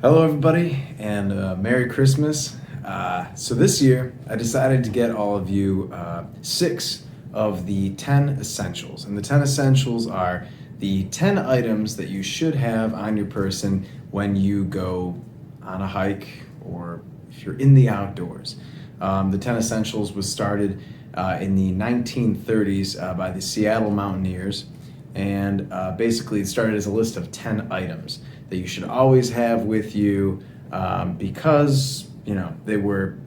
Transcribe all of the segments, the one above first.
Hello, everybody, and Merry Christmas. So this year, I decided to get all of you six of the 10 essentials. And the 10 essentials are the 10 items that you should have on your person when you go on a hike or if you're in the outdoors. The 10 essentials was started in the 1930s by the Seattle Mountaineers. And basically, it started as a list of 10 items that you should always have with you because they were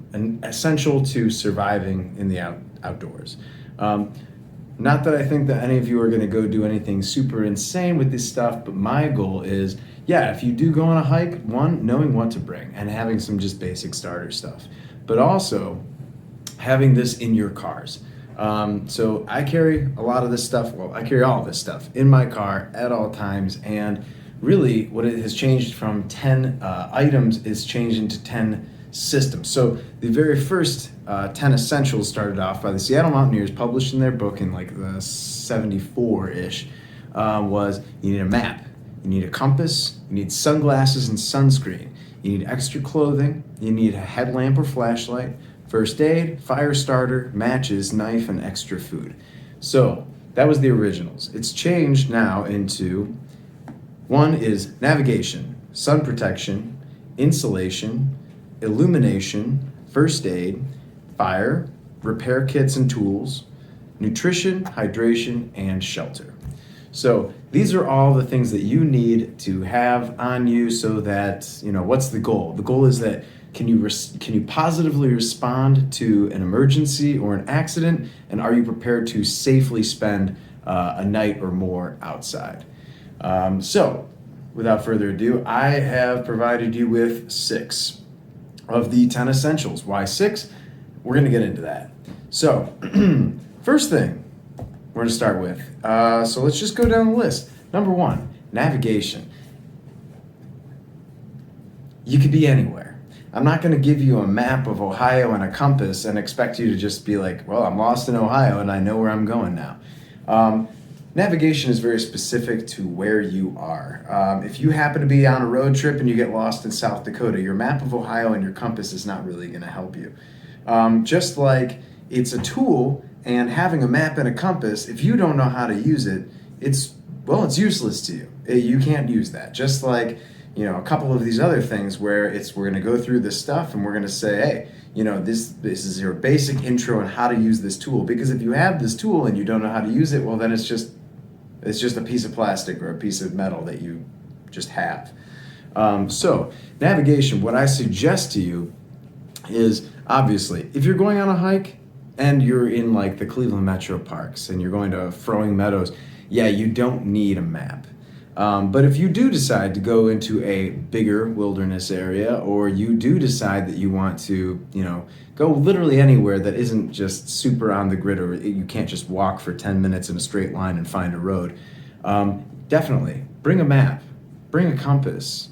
essential to surviving in the outdoors. Not that I think that any of you are going to go do anything super insane with this stuff, but my goal is, if you do go on a hike, one, knowing what to bring and having some just basic starter stuff, but also having this in your cars. So I carry a lot of this stuff. Well, I carry all of this stuff in my car at all times. And really, what it has changed from 10 items is changed into 10 systems. So the very first 10 essentials started off by the Seattle Mountaineers, published in their book in like the 74-ish, was you need a map, you need a compass, you need sunglasses and sunscreen, you need extra clothing, you need a headlamp or flashlight, first aid, fire starter, matches, knife, and extra food. So that was the originals. It's changed now into one is navigation, sun protection, insulation, illumination, first aid, fire, repair kits and tools, nutrition, hydration, and shelter. So these are all the things that you need to have on you so that, what's the goal? The goal is that can you positively respond to an emergency or an accident, and are you prepared to safely spend a night or more outside? So, without further ado, I have provided you with 6 of the 10 essentials. Why 6? We're going to get into that. So, first thing we're going to start with. So let's just go down the list. Number 1, navigation. You could be anywhere. I'm not going to give you a map of Ohio and a compass and expect you to just be like, well, I'm lost in Ohio and I know where I'm going now. Navigation is very specific to where you are. If you happen to be on a road trip and you get lost in South Dakota, your map of Ohio and your compass is not really going to help you. Just like it's a tool, and having a map and a compass, if you don't know how to use it, it's useless to you. You can't use that. Just like a couple of these other things where we're going to go through this stuff and we're going to say, hey, this is your basic intro on how to use this tool. Because if you have this tool and you don't know how to use it, well, then it's just a piece of plastic or a piece of metal that you just have. So navigation, what I suggest to you is, obviously, if you're going on a hike and you're in like the Cleveland Metro Parks and you're going to Frowing Meadows, you don't need a map. But if you do decide to go into a bigger wilderness area, or you do decide that you want to, go literally anywhere that isn't just super on the grid, or you can't just walk for 10 minutes in a straight line and find a road, definitely bring a map, bring a compass,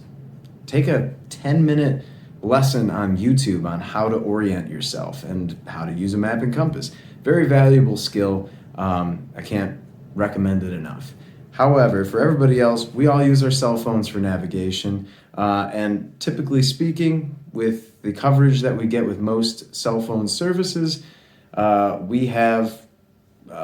take a 10-minute lesson on YouTube on how to orient yourself and how to use a map and compass. Very valuable skill. I can't recommend it enough. However, for everybody else, we all use our cell phones for navigation, and typically speaking, with the coverage that we get with most cell phone services, we have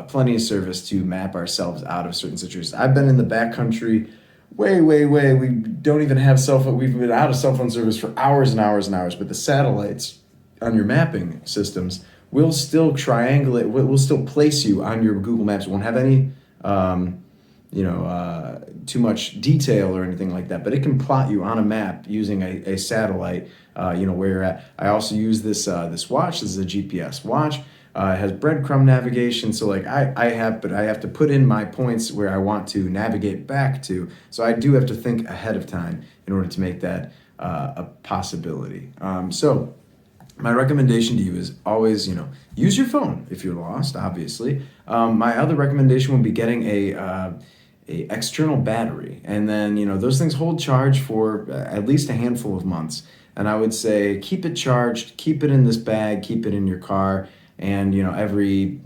plenty of service to map ourselves out of certain situations. I've been in the backcountry way. We don't even have cell phone. We've been out of cell phone service for hours and hours and hours, but the satellites on your mapping systems will still triangulate, will still place you on your Google Maps. It won't have any too much detail or anything like that, but it can plot you on a map using a satellite, where you're at. I also use this watch. This is a GPS watch. It has breadcrumb navigation, so like I have to put in my points where I want to navigate back to. So I do have to think ahead of time in order to make that a possibility. So my recommendation to you is always, use your phone if you're lost, obviously. My other recommendation would be getting a external battery, and then those things hold charge for at least a handful of months. And I would say keep it charged, keep it in this bag, keep it in your car, and every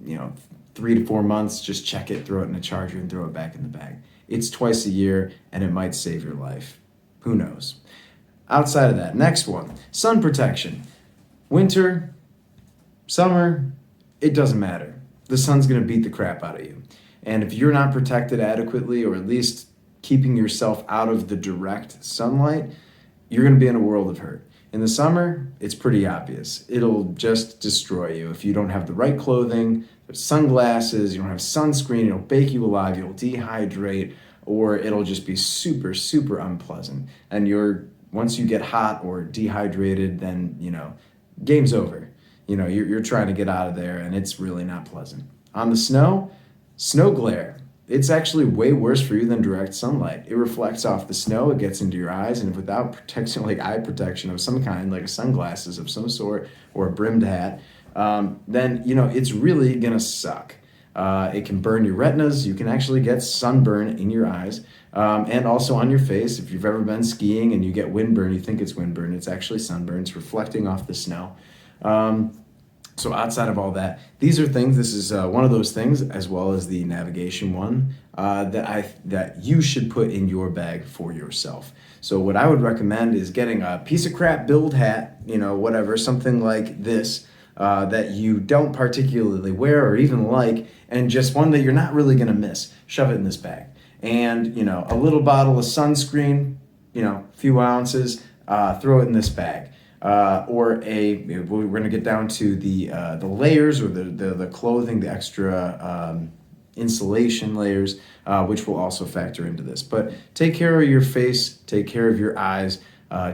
3 to 4 months, just check it, throw it in a charger, and throw it back in the bag. It's twice a year, and it might save your life. Who knows? Outside of that, next one, sun protection. Winter, summer, it doesn't matter. The sun's going to beat the crap out of you. And if you're not protected adequately, or at least keeping yourself out of the direct sunlight, you're going to be in a world of hurt. In the summer, it's pretty obvious. It'll just destroy you. If you don't have the right clothing, sunglasses, you don't have sunscreen, it'll bake you alive, you'll dehydrate, or it'll just be super, super unpleasant. And once you get hot or dehydrated, then, game's over. You're trying to get out of there, and it's really not pleasant. On the snow glare. It's actually way worse for you than direct sunlight. It reflects off the snow, it gets into your eyes, and without protection, like eye protection of some kind, like sunglasses of some sort or a brimmed hat, then it's really gonna suck. It can burn your retinas. You can actually get sunburn in your eyes, and also on your face. If you've ever been skiing and you get windburn, you think it's windburn. It's actually sunburn. It's reflecting off the snow. So outside of all that, these are things. This is one of those things, as well as the navigation one, that you should put in your bag for yourself. So what I would recommend is getting a piece of crap build hat, whatever, something like this, that you don't particularly wear or even like, and just one that you're not really gonna miss. Shove it in this bag, and a little bottle of sunscreen, few ounces. Throw it in this bag. We're going to get down to the layers, or the clothing, the extra insulation layers, which will also factor into this. But take care of your face, take care of your eyes,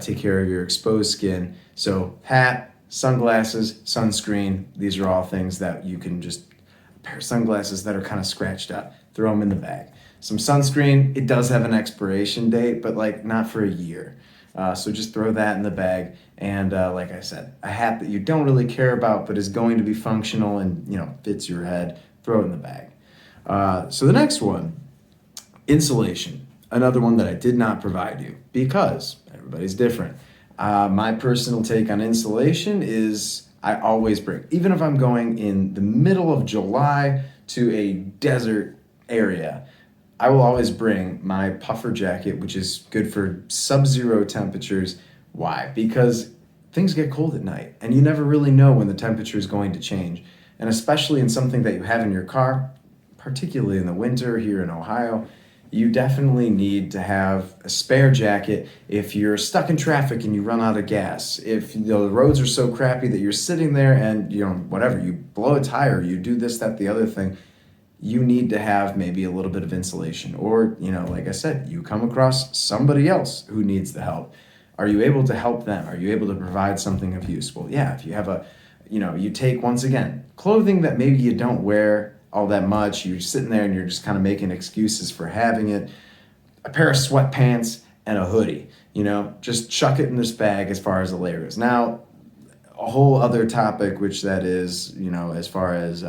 take care of your exposed skin. So hat, sunglasses, sunscreen, these are all things that you can just, a pair of sunglasses that are kind of scratched up, throw them in the bag. Some sunscreen, it does have an expiration date, but not for a year. So just throw that in the bag. And like I said, a hat that you don't really care about but is going to be functional and fits your head, throw it in the bag. So the next one, insulation. Another one that I did not provide you because everybody's different. My personal take on insulation is I always bring, even if I'm going in the middle of July to a desert area, I will always bring my puffer jacket, which is good for sub-zero temperatures. Why? Because things get cold at night, and you never really know when the temperature is going to change. And especially in something that you have in your car, particularly in the winter here in Ohio, you definitely need to have a spare jacket if you're stuck in traffic and you run out of gas. If the roads are so crappy that you're sitting there and whatever, you blow a tire, you do this, that, the other thing, you need to have maybe a little bit of insulation. Or, like I said, you come across somebody else who needs the help. Are you able to help them? Are you able to provide something of use? Well, yeah, if you have you take, once again, clothing that maybe you don't wear all that much, you're sitting there and you're just kind of making excuses for having it, a pair of sweatpants and a hoodie, just chuck it in this bag as far as the layer is. Now, a whole other topic, which that is, as far as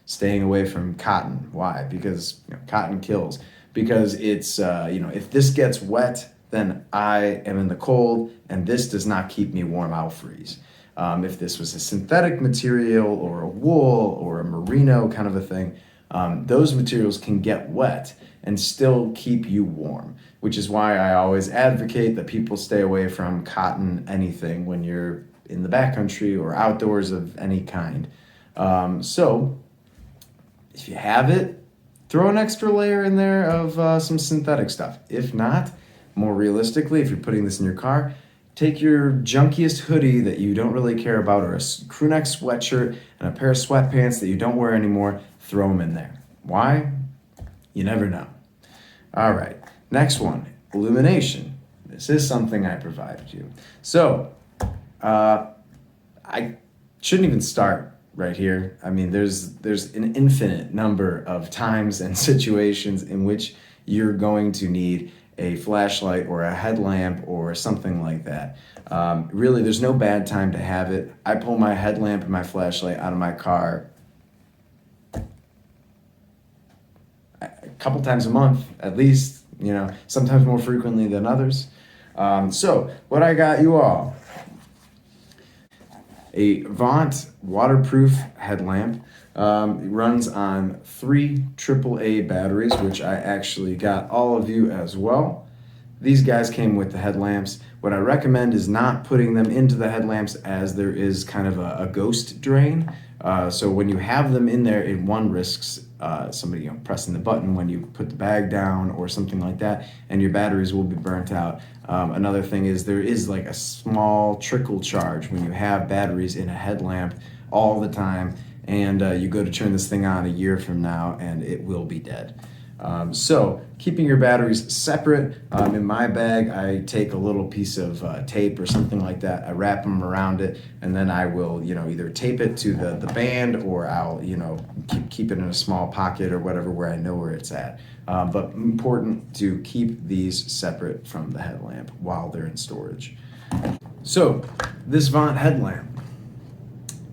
staying away from cotton. Why? Because cotton kills. Because it's, if this gets wet, then I am in the cold, and this does not keep me warm. I'll freeze. If this was a synthetic material or a wool or a merino kind of a thing, those materials can get wet and still keep you warm, which is why I always advocate that people stay away from cotton anything when you're in the backcountry or outdoors of any kind. So if you have it, throw an extra layer in there of some synthetic stuff. If not, more realistically, if you're putting this in your car, take your junkiest hoodie that you don't really care about, or a crew neck sweatshirt and a pair of sweatpants that you don't wear anymore, throw them in there. Why? You never know. All right, next one, illumination. This is something I provided you. So, I shouldn't even start right here. I mean, there's an infinite number of times and situations in which you're going to need a flashlight or a headlamp or something like that. Really, there's no bad time to have it. I pull my headlamp and my flashlight out of my car a couple times a month, at least, sometimes more frequently than others. So what I got you all, a Vaunt waterproof headlamp. It runs on 3 AAA batteries, which I actually got all of you as well. These guys came with the headlamps. What I recommend is not putting them into the headlamps, as there is kind of a ghost drain. So when you have them in there, one risks somebody pressing the button when you put the bag down or something like that, and your batteries will be burnt out. Another thing is there is like a small trickle charge when you have batteries in a headlamp all the time, and you go to turn this thing on a year from now and it will be dead. So keeping your batteries separate. In my bag, I take a little piece of tape or something like that. I wrap them around it, and then I will, either tape it to the band, or I'll, keep it in a small pocket or whatever where I know where it's at. But important to keep these separate from the headlamp while they're in storage. So this Vaunt headlamp.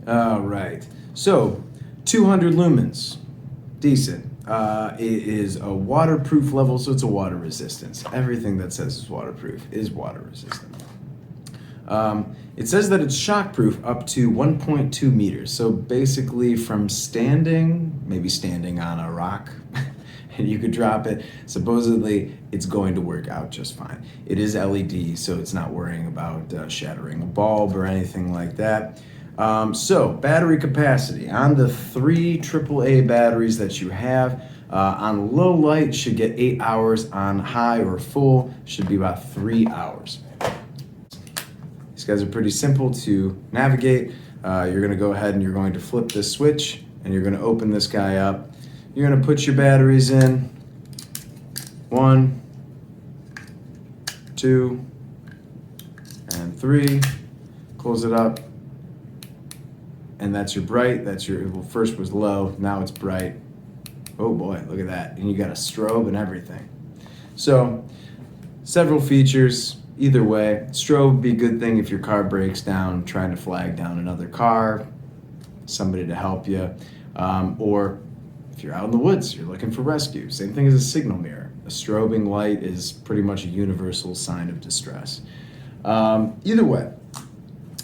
All right. So 200 lumens, decent. It is a waterproof level, so it's a water resistance. Everything that says it's waterproof is water resistant. It says that it's shockproof up to 1.2 meters. So basically from maybe standing on a rock, and you could drop it, supposedly it's going to work out just fine. It is LED, so it's not worrying about shattering a bulb or anything like that. So battery capacity on the 3 AAA batteries that you have, on low light should get 8 hours, on high or full should be about 3 hours. These guys are pretty simple to navigate. You're going to go ahead and you're going to flip this switch, and you're going to open this guy up. You're going to put your batteries in. 1, 2, and 3. Close it up. And that's your bright. First was low, now it's bright. Oh boy, look at that. And you got a strobe and everything. So, several features. Either way, strobe would be a good thing if your car breaks down, trying to flag down another car, somebody to help you. Or if you're out in the woods, you're looking for rescue. Same thing as a signal mirror. A strobing light is pretty much a universal sign of distress. Either way,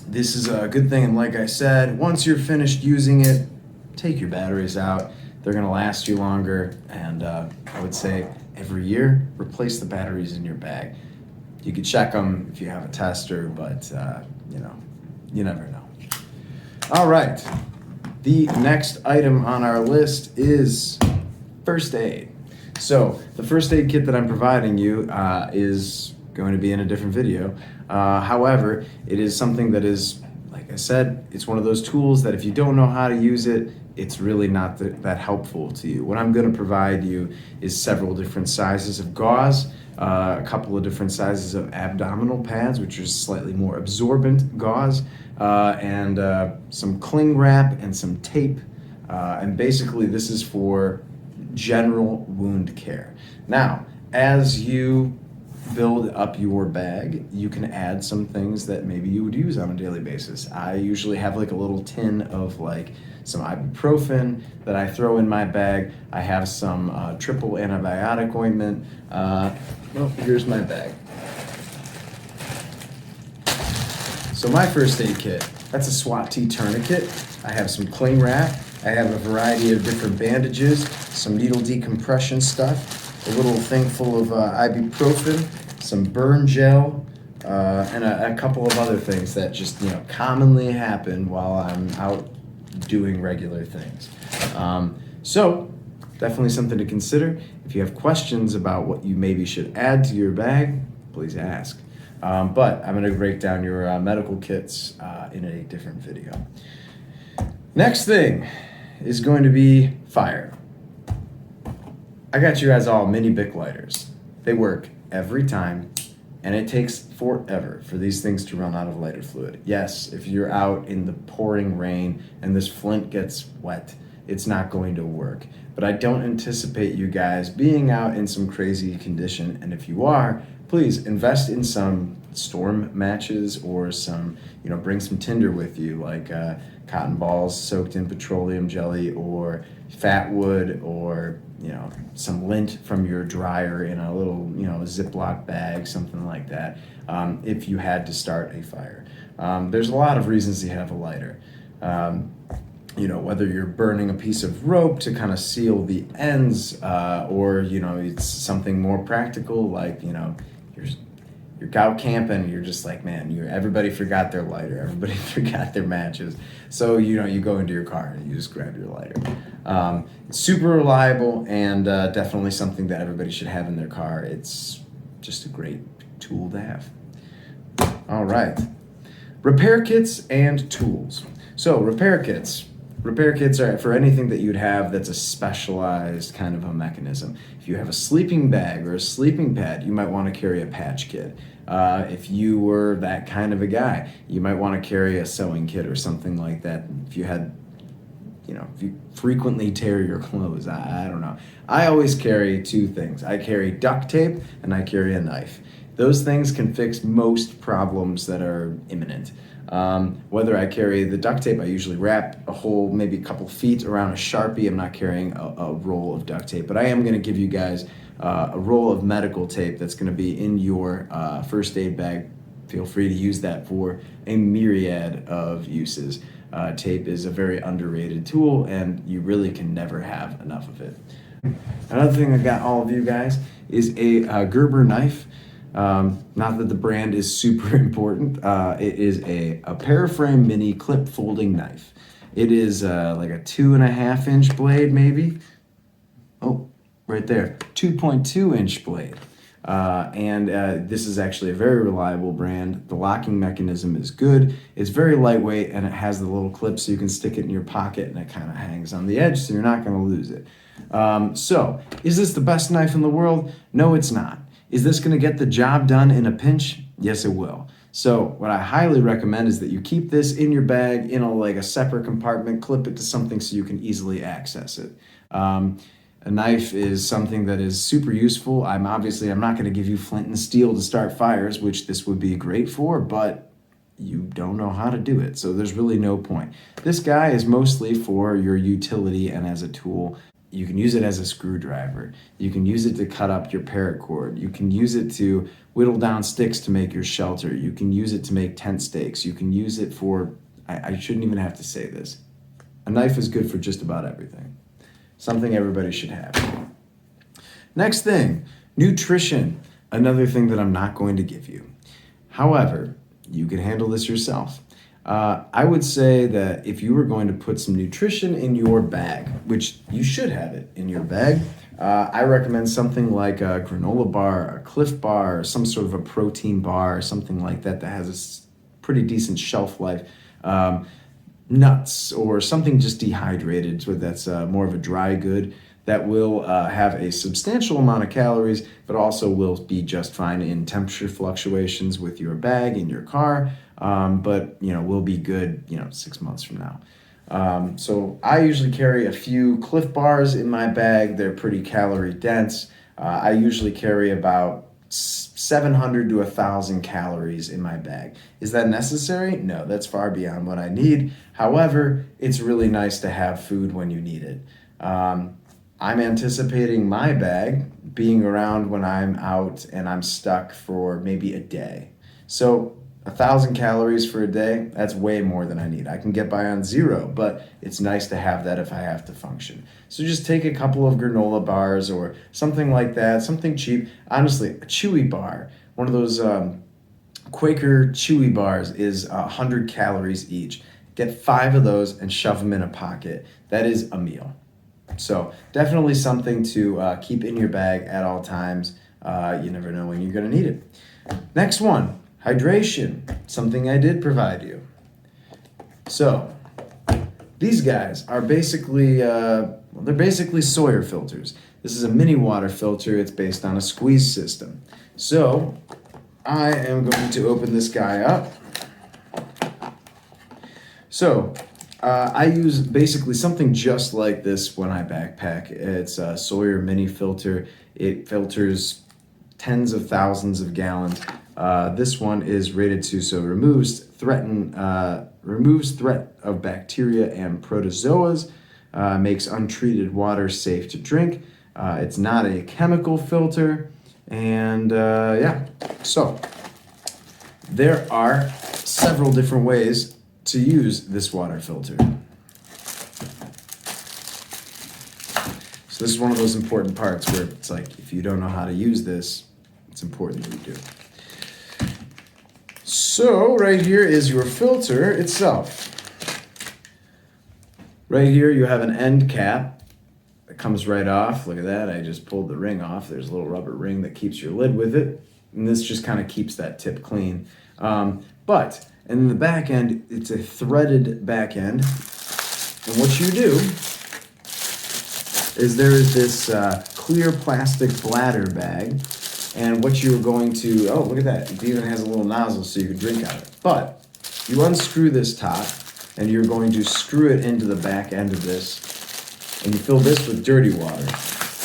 this is a good thing, and like I said, once you're finished using it, take your batteries out. They're going to last you longer, and I would say every year, replace the batteries in your bag. You could check them if you have a tester, but you never know. All right, the next item on our list is first aid. So the first aid kit that I'm providing you is going to be in a different video. However, it is something that is, like I said, it's one of those tools that if you don't know how to use it, it's really not that helpful to you. What I'm going to provide you is several different sizes of gauze, a couple of different sizes of abdominal pads, which are slightly more absorbent gauze, and some cling wrap and some tape. And basically this is for general wound care. Now, as you build up your bag, you can add some things that maybe you would use on a daily basis. I usually have like a little tin of like some ibuprofen that I throw in my bag. I have some triple antibiotic ointment. Well, here's my bag. So my first aid kit, that's a SWAT T tourniquet. I have some cling wrap. I have a variety of different bandages, some needle decompression stuff, a little thing full of ibuprofen, some burn gel, and a couple of other things that just commonly happen while I'm out doing regular things. So definitely something to consider. If you have questions about what you maybe should add to your bag, please ask. But I'm going to break down your medical kits in a different video. Next thing is going to be fire. I got you guys all mini Bic lighters. They work every time, and it takes forever for these things to run out of lighter fluid. Yes, if you're out in the pouring rain and this flint gets wet, it's not going to work. But I don't anticipate you guys being out in some crazy condition, and if you are, please invest in some storm matches or some, bring some tinder with you, like cotton balls soaked in petroleum jelly, or fat wood, or some lint from your dryer in a little Ziploc bag, something like that, if you had to start a fire. There's a lot of reasons to have a lighter. Whether you're burning a piece of rope to kind of seal the ends, or it's something more practical, like you're you're out camping, you're just like, man, everybody forgot their lighter, everybody forgot their matches. So, you go into your car and you just grab your lighter. It's super reliable and definitely something that everybody should have in their car. It's just a great tool to have. All right. Repair kits and tools. So, repair kits. Repair kits are for anything that you'd have that's a specialized kind of a mechanism. If you have a sleeping bag or a sleeping pad, you might want to carry a patch kit. If you were that kind of a guy, you might want to carry a sewing kit or something like that. If you frequently tear your clothes, I don't know. I always carry two things. I carry duct tape and I carry a knife. Those things can fix most problems that are imminent. Whether I carry the duct tape, I usually wrap a whole, maybe a couple feet around a Sharpie. I'm not carrying a roll of duct tape, but I am going to give you guys a roll of medical tape that's going to be in your first aid bag. Feel free to use that for a myriad of uses. Tape is a very underrated tool, and you really can never have enough of it. Another thing I got all of you guys is a Gerber knife. Not that the brand is super important. It is a Paraframe Mini clip folding knife. It is like a 2.5 inch blade, maybe. Oh, right there, 2.2 inch blade. This is actually a very reliable brand. The locking mechanism is good. It's very lightweight and it has the little clip so you can stick it in your pocket and it kind of hangs on the edge so you're not going to lose it. So, is this the best knife in the world? No, it's not. Is this going to get the job done in a pinch? Yes, it will. So what I highly recommend is that you keep this in your bag in a separate compartment, clip it to something so you can easily access it. A knife is something that is super useful. I'm not going to give you flint and steel to start fires, which this would be great for, but you don't know how to do it. So there's really no point. This guy is mostly for your utility and as a tool. You can use it as a screwdriver. You can use it to cut up your paracord. You can use it to whittle down sticks to make your shelter. You can use it to make tent stakes. You can use it for, I shouldn't even have to say this. A knife is good for just about everything. Something everybody should have. Next thing, nutrition. Another thing that I'm not going to give you. However, you can handle this yourself. I would say that if you were going to put some nutrition in your bag, which you should have it in your bag, I recommend something like a granola bar, a Cliff Bar, or some sort of a protein bar, or something like that that has a pretty decent shelf life. Nuts, or something just dehydrated, so that's more of a dry good that will have a substantial amount of calories, but also will be just fine in temperature fluctuations with your bag in your car. But will be good 6 months from now. So I usually carry a few Cliff Bars in my bag. They're pretty calorie dense. I usually carry about 700 to 1,000 calories in my bag. Is that necessary? No, that's far beyond what I need. However, it's really nice to have food when you need it. I'm anticipating my bag being around when I'm out and I'm stuck for maybe a day. So 1,000 calories for a day, that's way more than I need. I can get by on 0, but it's nice to have that if I have to function. So just take a couple of granola bars or something like that, something cheap. Honestly, a Chewy bar, one of those Quaker Chewy bars is 100 calories each. Get 5 of those and shove them in a pocket. That is a meal. So definitely something to keep in your bag at all times. You never know when you're going to need it. Next one. Hydration, something I did provide you. So, these guys are basically, they're basically Sawyer filters. This is a mini water filter. It's based on a squeeze system. So, I am going to open this guy up. So, I use basically something just like this when I backpack. It's a Sawyer mini filter. It filters tens of thousands of gallons. This one is rated to, so removes threat of bacteria and protozoas, makes untreated water safe to drink. It's not a chemical filter, and so there are several different ways to use this water filter. So this is one of those important parts where it's like, if you don't know how to use this, It's important that you do. So right here is your filter itself. Right here you have an end cap that comes right off. Look at that, I just pulled the ring off. There's a little rubber ring that keeps your lid with it. And this just kind of keeps that tip clean. But in the back end, it's a threaded back end. And what you do is there is this clear plastic bladder bag. And what you're going to, oh, look at that. It even has a little nozzle so you can drink out of it. But you unscrew this top and you're going to screw it into the back end of this. And you fill this with dirty water.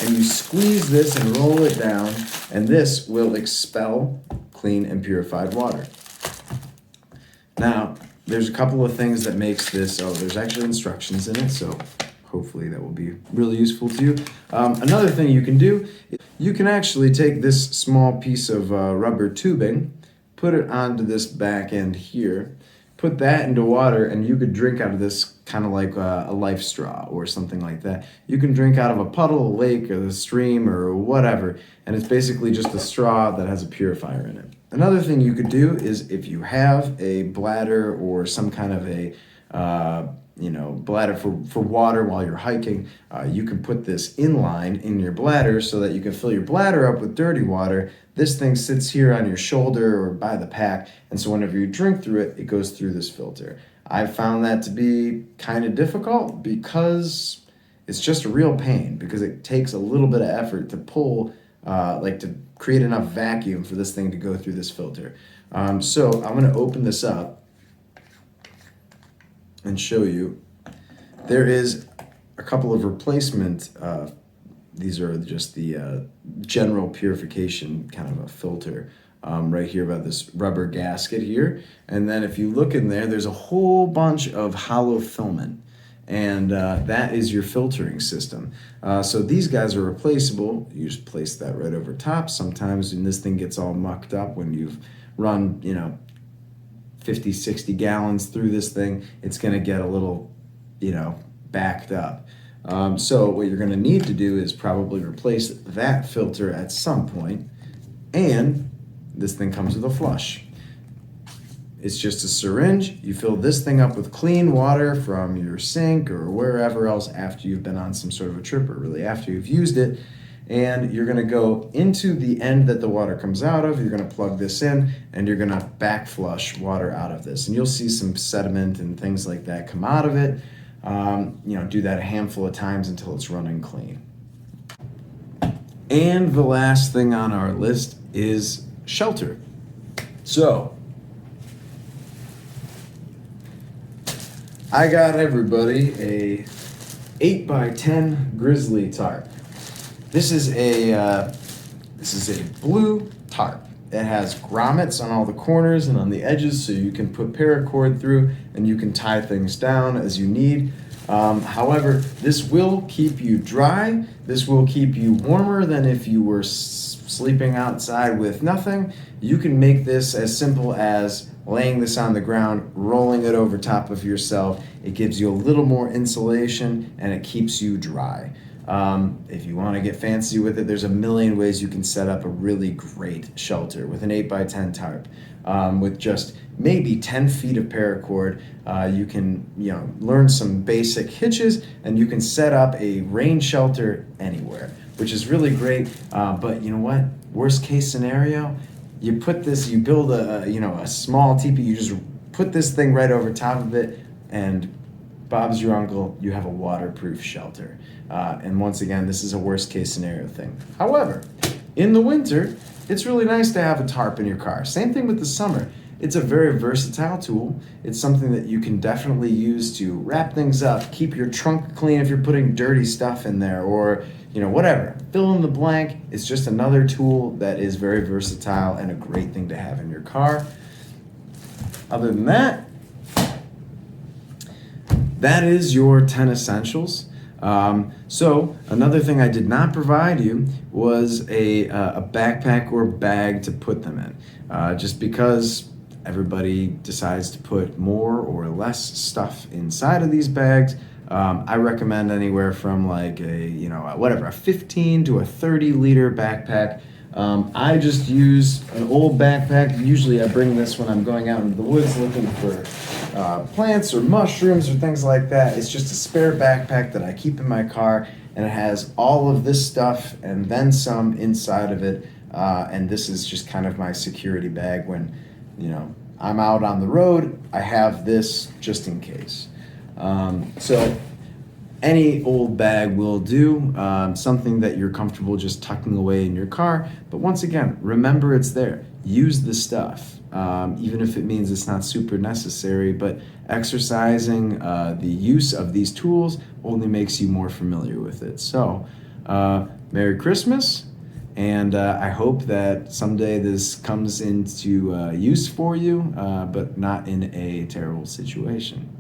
And you squeeze this and roll it down. And this will expel clean and purified water. Now, there's a couple of things that makes this, there's actually instructions in it, so hopefully that will be really useful to you. Another thing you can do, you can actually take this small piece of rubber tubing, put it onto this back end here, put that into water, and you could drink out of this kind of like a life straw or something like that. You can drink out of a puddle, a lake, or the stream, or whatever, and it's basically just a straw that has a purifier in it. Another thing you could do is if you have a bladder or some kind of a bladder for water while you're hiking, you can put this inline in your bladder so that you can fill your bladder up with dirty water. This thing sits here on your shoulder or by the pack, and so whenever you drink through it, it goes through this filter. I've found that to be kind of difficult because it's just a real pain, because it takes a little bit of effort to pull, to create enough vacuum for this thing to go through this filter. So I'm going to open this up and show you. There is a couple of replacement, these are just the general purification kind of a filter right here by this rubber gasket here. And then if you look in there, there's a whole bunch of hollow filament. And that is your filtering system. So these guys are replaceable. You just place that right over top. Sometimes when this thing gets all mucked up, when you've run, 50, 60 gallons through this thing, it's gonna get a little, backed up. So what you're gonna need to do is probably replace that filter at some point, and this thing comes with a flush. It's just a syringe. You fill this thing up with clean water from your sink or wherever else after you've been on some sort of a trip, or really after you've used it. And you're gonna go into the end that the water comes out of, you're gonna plug this in, and you're gonna back flush water out of this. And you'll see some sediment and things like that come out of it. Do that a handful of times until it's running clean. And the last thing on our list is shelter. So, I got everybody a 8x10 grizzly tarp. This is a blue tarp. It has grommets on all the corners and on the edges, so you can put paracord through and you can tie things down as you need. However, this will keep you dry. This will keep you warmer than if you were sleeping outside with nothing. You can make this as simple as laying this on the ground, rolling it over top of yourself. It gives you a little more insulation and it keeps you dry. If you want to get fancy with it, there's a million ways you can set up a really great shelter with an 8x10 tarp. With just maybe 10 feet of paracord, you can learn some basic hitches, and you can set up a rain shelter anywhere, which is really great. But you know what? Worst case scenario, you build a small teepee, you just put this thing right over top of it, and Bob's your uncle, you have a waterproof shelter. And once again, this is a worst case scenario thing. However, in the winter, it's really nice to have a tarp in your car. Same thing with the summer. It's a very versatile tool. It's something that you can definitely use to wrap things up, keep your trunk clean if you're putting dirty stuff in there, or whatever. Fill in the blank. It's just another tool that is very versatile and a great thing to have in your car. Other than that, that is your 10 essentials. So another thing I did not provide you was a backpack or bag to put them in, just because everybody decides to put more or less stuff inside of these bags. I recommend anywhere from like a 15 to a 30 liter backpack. I just use an old backpack. Usually I bring this when I'm going out into the woods looking for plants or mushrooms or things like that. It's just a spare backpack that I keep in my car, and it has all of this stuff and then some inside of it. And this is just kind of my security bag when, I'm out on the road. I have this just in case. So any old bag will do, something that you're comfortable just tucking away in your car. But once again, remember it's there. Use the stuff, even if it means it's not super necessary. But exercising the use of these tools only makes you more familiar with it. So, Merry Christmas. And I hope that someday this comes into use for you, but not in a terrible situation.